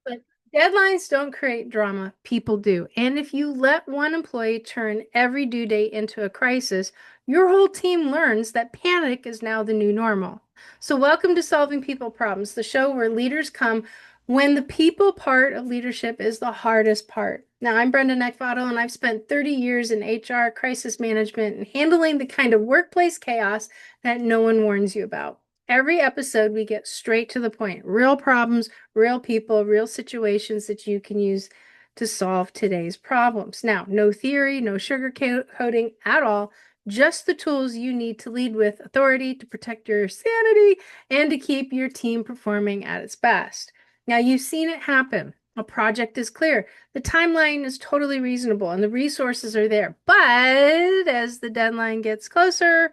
But deadlines don't create drama, people do. And if you let one employee turn every due date into a crisis, your whole team learns that panic is now the new normal. So, welcome to Solving People Problems, the show where leaders come when the people part of leadership is the hardest part. Now, I'm Brenda Neckbottle, and I've spent 30 years in HR, crisis management, and handling the kind of workplace chaos that no one warns you about. Every episode, we get straight to the point, real problems, real people, real situations that you can use to solve today's problems. Now, no theory, no sugarcoating at all, just the tools you need to lead with authority, to protect your sanity, and to keep your team performing at its best. Now, you've seen it happen. A project is clear, the timeline is totally reasonable, and the resources are there. But as the deadline gets closer,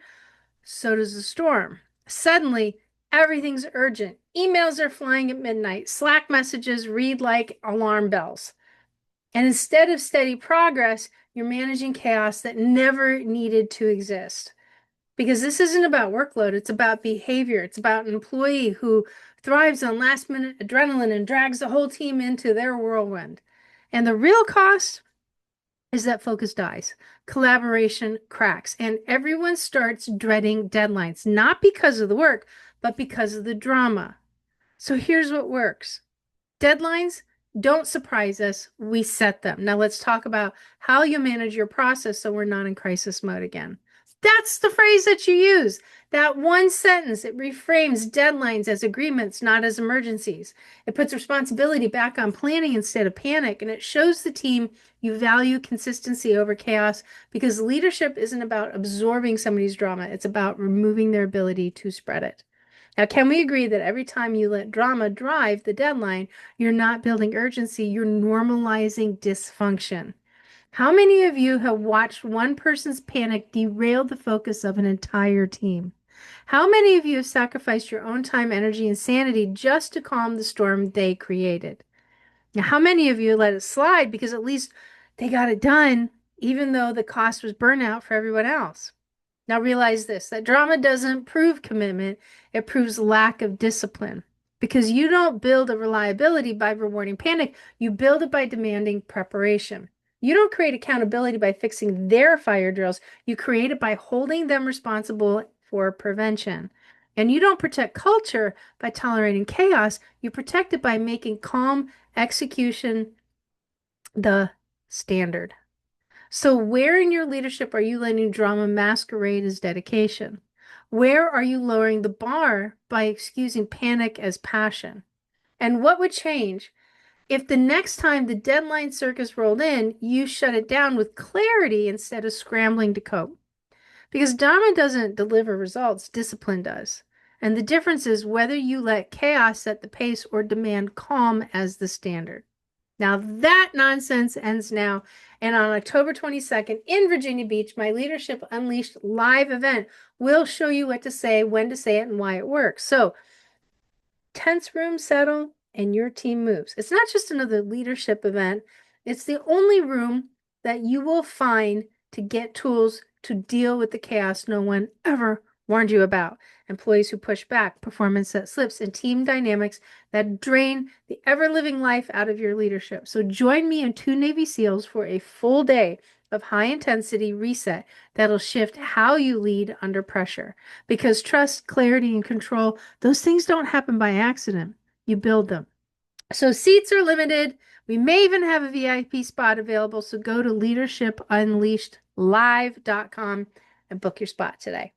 so does the storm. Suddenly, everything's urgent. Emails are flying at midnight. Slack messages read like alarm bells. And instead of steady progress, you're managing chaos that never needed to exist. Because this isn't about workload, it's about behavior. It's about an employee who thrives on last minute adrenaline and drags the whole team into their whirlwind. And the real cost is that focus dies, collaboration cracks, and everyone starts dreading deadlines, not because of the work, but because of the drama. So here's what works. Deadlines don't surprise us, we set them. Now let's talk about how you manage your process so we're not in crisis mode again. That's the phrase that you use. That one sentence, it reframes deadlines as agreements, not as emergencies. It puts responsibility back on planning instead of panic, and it shows the team you value consistency over chaos because leadership isn't about absorbing somebody's drama, it's about removing their ability to spread it. Now, can we agree that every time you let drama drive the deadline, you're not building urgency, you're normalizing dysfunction? How many of you have watched one person's panic derail the focus of an entire team? How many of you have sacrificed your own time, energy, and sanity just to calm the storm they created? Now, how many of you let it slide because at least they got it done, even though the cost was burnout for everyone else? Now realize this, that drama doesn't prove commitment, it proves lack of discipline. Because you don't build a reliability by rewarding panic, you build it by demanding preparation. You don't create accountability by fixing their fire drills, you create it by holding them responsible for prevention. And you don't protect culture by tolerating chaos, you protect it by making calm execution the standard. So, where in your leadership are you letting drama masquerade as dedication? Where are you lowering the bar by excusing panic as passion? And what would change if the next time the deadline circus rolled in, you shut it down with clarity instead of scrambling to cope? Because drama doesn't deliver results, discipline does. And the difference is whether you let chaos set the pace or demand calm as the standard. Now that nonsense ends now. And on October 22nd in Virginia Beach, my Leadership Unleashed live event will show you what to say, when to say it, and why it works. So tense room settle and your team moves. It's not just another leadership event. It's the only room that you will find to get tools to deal with the chaos no one ever warned you about. Employees who push back, performance that slips, and team dynamics that drain the ever-living life out of your leadership. So join me and two Navy SEALs for a full day of high-intensity reset that'll shift how you lead under pressure. Because trust, clarity, and control, those things don't happen by accident. You build them. So seats are limited. We may even have a VIP spot available. So go to leadershipunleashedlive.com and book your spot today.